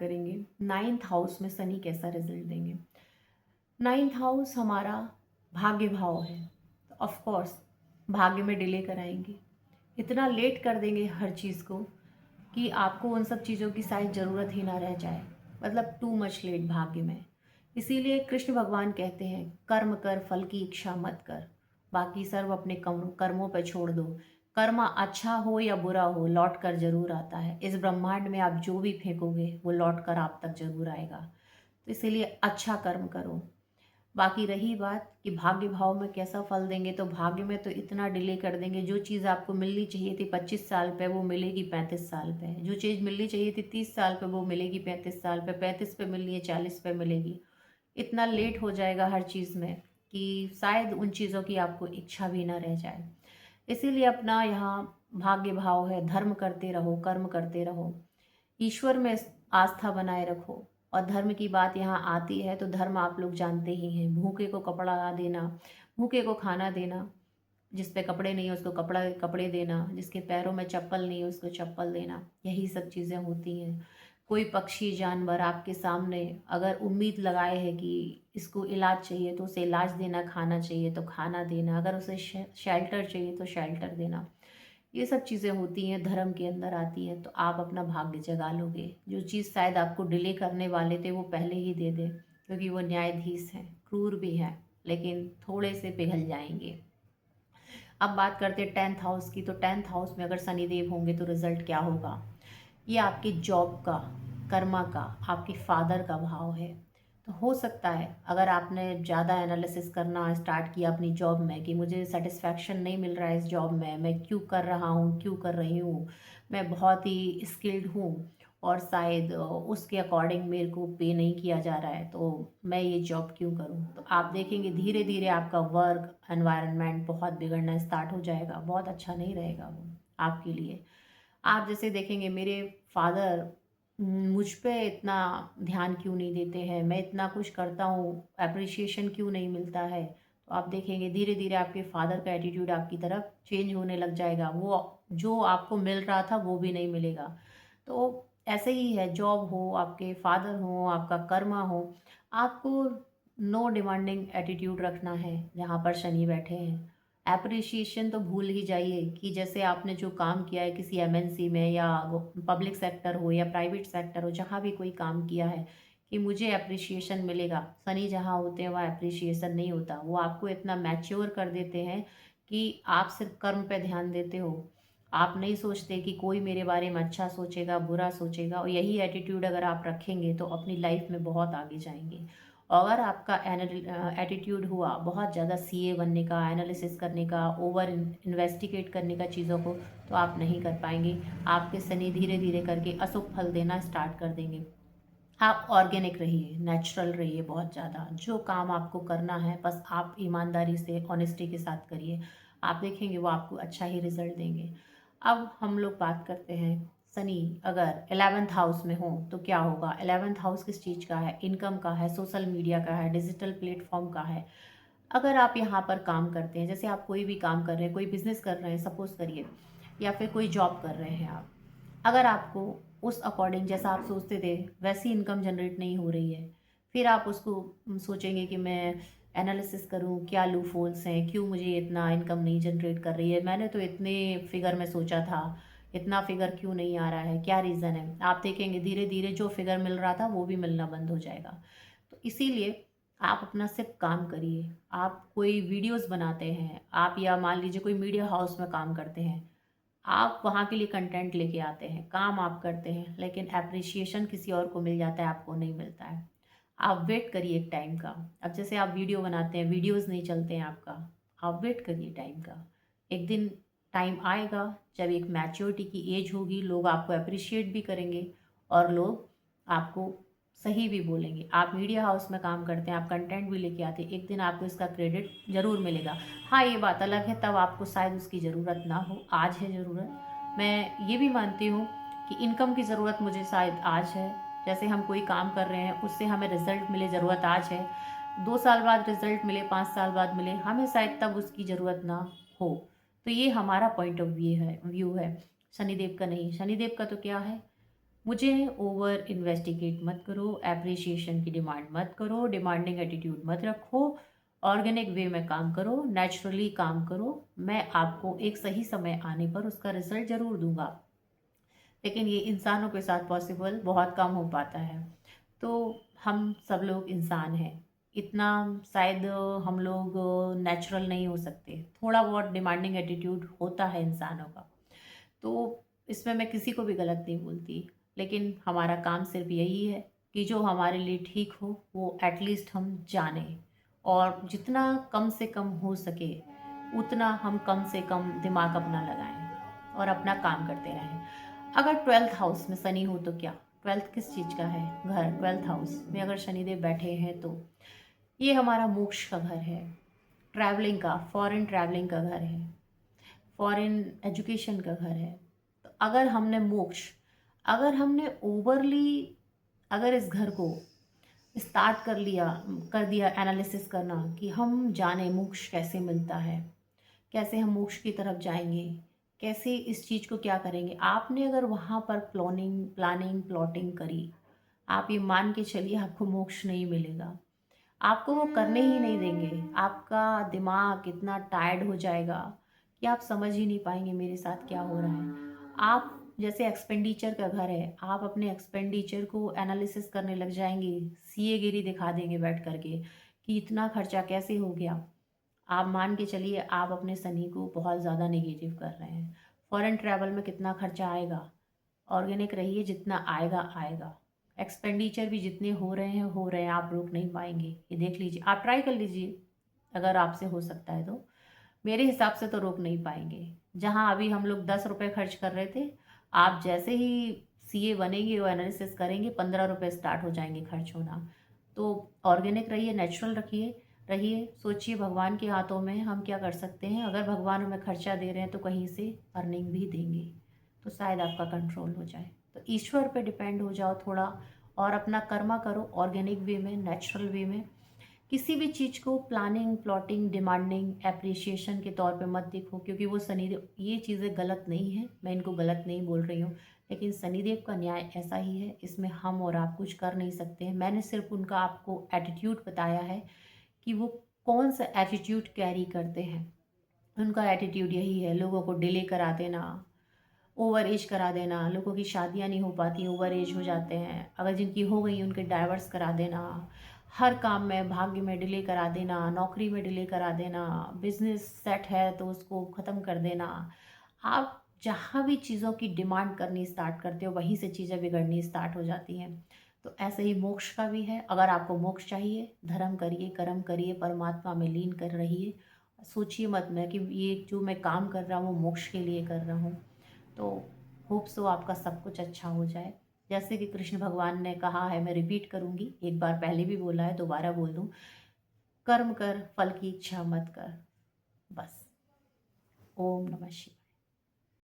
करेंगे 9th house में शनि कैसा रिजल्ट देंगे। 9th हाउस हमारा भाग्य भाव है, तो ऑफ कोर्स भाग्य में डिले कराएंगे, इतना लेट कर देंगे हर चीज़ को कि आपको उन सब चीज़ों की शायद ज़रूरत ही ना रह जाए, मतलब टू मच लेट भाग्य में। इसीलिए कृष्ण भगवान कहते हैं कर्म कर फल की इच्छा मत कर, बाकी सर्व अपने कर्मों पर छोड़ दो। कर्म अच्छा हो या बुरा हो लौट कर जरूर आता है। इस ब्रह्मांड में आप जो भी फेंकोगे वो लौट कर आप तक जरूर आएगा। तो इसीलिए अच्छा कर्म करो। बाकी रही बात कि भाग्य भाव में कैसा फल देंगे, तो भाग्य में तो इतना डिले कर देंगे, जो चीज़ आपको मिलनी चाहिए थी 25 साल पे वो मिलेगी 35 साल पे, जो चीज़ मिलनी चाहिए थी 30 साल पे वो मिलेगी 35 साल पे, 35 पे मिलनी है 40 पे मिलेगी। इतना लेट हो जाएगा हर चीज़ में कि शायद उन चीज़ों की आपको इच्छा भी ना रह जाए। इसीलिए अपना यहाँ भाग्य भाव है, धर्म करते रहो, कर्म करते रहो, ईश्वर में आस्था बनाए रखो। और धर्म की बात यहाँ आती है तो धर्म आप लोग जानते ही हैं, भूखे को कपड़ा देना, भूखे को खाना देना, जिस पे कपड़े नहीं है उसको कपड़े देना, जिसके पैरों में चप्पल नहीं है उसको चप्पल देना, यही सब चीज़ें होती हैं। कोई पक्षी जानवर आपके सामने अगर उम्मीद लगाए है कि इसको इलाज चाहिए तो उसे इलाज देना, खाना चाहिए तो खाना देना, अगर उसे शेल्टर चाहिए तो शेल्टर देना, ये सब चीज़ें होती हैं, धर्म के अंदर आती हैं। तो आप अपना भाग्य जगा लोगे, जो चीज़ शायद आपको डिले करने वाले थे वो पहले ही दे दे, क्योंकि वो न्यायाधीश हैं, क्रूर भी हैं, लेकिन थोड़े से पिघल जाएंगे। अब बात करते हैं 10th हाउस की। तो 10th हाउस में अगर शनिदेव होंगे तो रिजल्ट क्या होगा। ये आपके जॉब का, कर्मा का, आपके फादर का भाव है। तो हो सकता है अगर आपने ज़्यादा एनालिसिस करना स्टार्ट किया अपनी जॉब में कि मुझे सेटिस्फैक्शन नहीं मिल रहा है इस जॉब में, मैं क्यों कर रहा हूँ, क्यों कर रही हूँ, मैं बहुत ही स्किल्ड हूँ और शायद उसके अकॉर्डिंग मेरे को पे नहीं किया जा रहा है, तो मैं ये जॉब क्यों करूँ। तो आप देखेंगे धीरे धीरे आपका वर्क एनवायरनमेंट बहुत बिगड़ना स्टार्ट हो जाएगा, बहुत अच्छा नहीं रहेगा वो आपके लिए। आप जैसे देखेंगे मेरे फादर मुझ पे इतना ध्यान क्यों नहीं देते हैं, मैं इतना कुछ करता हूँ अप्रिसिएशन क्यों नहीं मिलता है। तो आप देखेंगे धीरे धीरे आपके फादर का एटीट्यूड आपकी तरफ चेंज होने लग जाएगा, वो जो आपको मिल रहा था वो भी नहीं मिलेगा। तो ऐसे ही है, जॉब हो, आपके फादर हो, आपका कर्मा हो, आपको नो डिमांडिंग एटीट्यूड रखना है। जहाँ पर शनि बैठे हैं एप्रिसिएशन तो भूल ही जाइए कि जैसे आपने जो काम किया है किसी एमएनसी में या पब्लिक सेक्टर हो या प्राइवेट सेक्टर हो, जहाँ भी कोई काम किया है कि मुझे अप्रिसिएशन मिलेगा, शनि जहाँ होते हैं वहाँ अप्रिसिएशन नहीं होता। वो आपको इतना मैच्योर कर देते हैं कि आप सिर्फ कर्म पे ध्यान देते हो, आप नहीं सोचते कि कोई मेरे बारे में अच्छा सोचेगा बुरा सोचेगा। और यही एटीट्यूड अगर आप रखेंगे तो अपनी लाइफ में बहुत आगे जाएंगे। अगर आपका एटीट्यूड हुआ बहुत ज़्यादा सीए बनने का, एनालिसिस करने का, ओवर इन्वेस्टिगेट करने का चीज़ों को, तो आप नहीं कर पाएंगे। आपके शनि धीरे धीरे करके अशुभ फल देना स्टार्ट कर देंगे। आप ऑर्गेनिक रहिए, नेचुरल रहिए, बहुत ज़्यादा जो काम आपको करना है बस आप ईमानदारी से ऑनेस्टी के साथ करिए, आप देखेंगे वो आपको अच्छा ही रिजल्ट देंगे। अब हम लोग बात करते हैं शनि अगर 11th हाउस में हो तो क्या होगा। 11th हाउस किस चीज़ का है, इनकम का है, सोशल मीडिया का है, डिजिटल प्लेटफॉर्म का है। अगर आप यहाँ पर काम करते हैं, जैसे आप कोई भी काम कर रहे हैं, कोई बिजनेस कर रहे हैं सपोज करिए, या फिर कोई जॉब कर रहे हैं आप, अगर आपको उस अकॉर्डिंग जैसा आप सोचते थे वैसी इनकम जनरेट नहीं हो रही है, फिर आप उसको सोचेंगे कि मैं एनालिसिस करूं क्या लूप होल्स हैं, क्यों मुझे इतना इनकम नहीं जनरेट कर रही है, मैंने तो इतने फिगर में सोचा था, इतना फिगर क्यों नहीं आ रहा है, क्या रीज़न है। आप देखेंगे धीरे धीरे जो फिगर मिल रहा था वो भी मिलना बंद हो जाएगा। तो इसीलिए आप अपना सिर्फ काम करिए। आप कोई वीडियोस बनाते हैं आप, या मान लीजिए कोई मीडिया हाउस में काम करते हैं, आप वहाँ के लिए कंटेंट लेके आते हैं, काम आप करते हैं, लेकिन एप्रिसिएशन किसी और को मिल जाता है, आपको नहीं मिलता है। आप वेट करिए एक टाइम का। अब जैसे आप वीडियो बनाते हैं, वीडियोस नहीं चलते हैं आपका, आप वेट करिए टाइम का। एक दिन टाइम आएगा जब एक मैच्योरिटी की एज होगी, लोग आपको अप्रिशिएट भी करेंगे और लोग आपको सही भी बोलेंगे। आप मीडिया हाउस में काम करते हैं, आप कंटेंट भी लेके आते हैं, एक दिन आपको इसका क्रेडिट ज़रूर मिलेगा। हाँ ये बात अलग है तब आपको शायद उसकी ज़रूरत ना हो, आज है ज़रूरत। मैं ये भी मानती हूँ कि इनकम की ज़रूरत मुझे शायद आज है। जैसे हम कोई काम कर रहे हैं उससे हमें रिजल्ट मिले, ज़रूरत आज है, 2 साल बाद रिजल्ट मिले, 5 साल बाद मिले, हमें शायद तब उसकी ज़रूरत ना हो। तो ये हमारा पॉइंट ऑफ व्यू है शनिदेव का नहीं। शनिदेव का तो क्या है, मुझे ओवर इन्वेस्टिगेट मत करो, एप्रिसिएशन की डिमांड मत करो, डिमांडिंग एटीट्यूड मत रखो, ऑर्गेनिक वे में काम करो, नेचुरली काम करो। मैं आपको एक सही समय आने पर उसका रिजल्ट ज़रूर दूंगा, लेकिन ये इंसानों के साथ पॉसिबल बहुत कम हो पाता है। तो हम सब लोग इंसान हैं, इतना शायद हम लोग नेचुरल नहीं हो सकते, थोड़ा बहुत डिमांडिंग एटीट्यूड होता है इंसानों का। तो इसमें मैं किसी को भी गलत नहीं बोलती, लेकिन हमारा काम सिर्फ यही है कि जो हमारे लिए ठीक हो वो एटलीस्ट हम जानें, और जितना कम से कम हो सके उतना हम कम से कम दिमाग अपना लगाएं और अपना काम करते रहें। अगर 12th हाउस में शनि हो तो क्या, 12th किस चीज़ का है घर, 12th हाउस में अगर शनिदेव बैठे हैं तो ये हमारा मोक्ष का घर है, ट्रैवलिंग का, फॉरेन ट्रैवलिंग का घर है, फॉरेन एजुकेशन का घर है। तो अगर हमने मोक्ष, अगर हमने ओवरली, अगर इस घर को स्टार्ट कर दिया एनालिसिस करना कि हम जाने मोक्ष कैसे मिलता है, कैसे हम मोक्ष की तरफ जाएंगे, कैसे इस चीज़ को क्या करेंगे, आपने अगर वहाँ पर प्लानिंग प्लॉटिंग करी, आप ये मान के चलिए आपको मोक्ष नहीं मिलेगा, आपको वो करने ही नहीं देंगे। आपका दिमाग इतना टायर्ड हो जाएगा कि आप समझ ही नहीं पाएंगे मेरे साथ क्या हो रहा है। आप जैसे एक्सपेंडिचर का घर है, आप अपने एक्सपेंडिचर को एनालिसिस करने लग जाएंगे, सीए गिरी दिखा देंगे बैठ करके कि इतना खर्चा कैसे हो गया। आप मान के चलिए आप अपने शनि को बहुत ज़्यादा नेगेटिव कर रहे हैं। फॉरेन ट्रैवल में कितना खर्चा आएगा, ऑर्गेनिक रहिए, जितना आएगा आएगा। एक्सपेंडिचर भी जितने हो रहे हैं, आप रोक नहीं पाएंगे। ये देख लीजिए, आप ट्राई कर लीजिए, अगर आपसे हो सकता है तो। मेरे हिसाब से तो रोक नहीं पाएंगे। जहाँ अभी हम लोग 10 रुपये खर्च कर रहे थे, आप जैसे ही सीए बनेंगे और एनालिसिस करेंगे, 15 रुपये स्टार्ट हो जाएंगे खर्च होना। तो ऑर्गेनिक रहिए, नेचुरल रखिए, रहिए, सोचिए भगवान के हाथों में हम क्या कर सकते हैं। अगर भगवान हमें खर्चा दे रहे हैं तो कहीं से अर्निंग भी देंगे, तो शायद आपका कंट्रोल हो जाए। तो ईश्वर पे डिपेंड हो जाओ थोड़ा, और अपना कर्मा करो ऑर्गेनिक वे में, नेचुरल वे में। किसी भी चीज़ को प्लानिंग प्लॉटिंग डिमांडिंग एप्रिसिएशन के तौर पे मत देखो, क्योंकि वो शनिदेव, ये चीज़ें गलत नहीं है, मैं इनको गलत नहीं बोल रही हूँ, लेकिन शनिदेव का न्याय ऐसा ही है, इसमें हम और आप कुछ कर नहीं सकते हैं। मैंने सिर्फ उनका आपको एटीट्यूड बताया है कि वो कौन सा एटीट्यूड कैरी करते हैं। उनका एटीट्यूड यही है, लोगों को डिले करा देना, ओवर एज करा देना, लोगों की शादियां नहीं हो पाती, ओवर एज हो जाते हैं, अगर जिनकी हो गई उनके डाइवर्स करा देना, हर काम में भाग्य में डिले करा देना, नौकरी में डिले करा देना, बिजनेस सेट है तो उसको ख़त्म कर देना। आप जहाँ भी चीज़ों की डिमांड करनी स्टार्ट करते हो, वहीं से चीज़ें बिगड़नी स्टार्ट हो जाती हैं। तो ऐसे ही मोक्ष का भी है, अगर आपको मोक्ष चाहिए, धर्म करिए, कर्म करिए, परमात्मा में लीन कर रहिए। सोचिए मत मैं कि ये जो मैं काम कर रहा हूँ मोक्ष के लिए कर रहा हूँ। तो होप सो आपका सब कुछ अच्छा हो जाए। जैसे कि कृष्ण भगवान ने कहा है, मैं रिपीट करूँगी, एक बार पहले भी बोला है, दोबारा बोल दूँ, कर्म कर, फल की इच्छा मत कर, बस। ओम नमः शिवाय।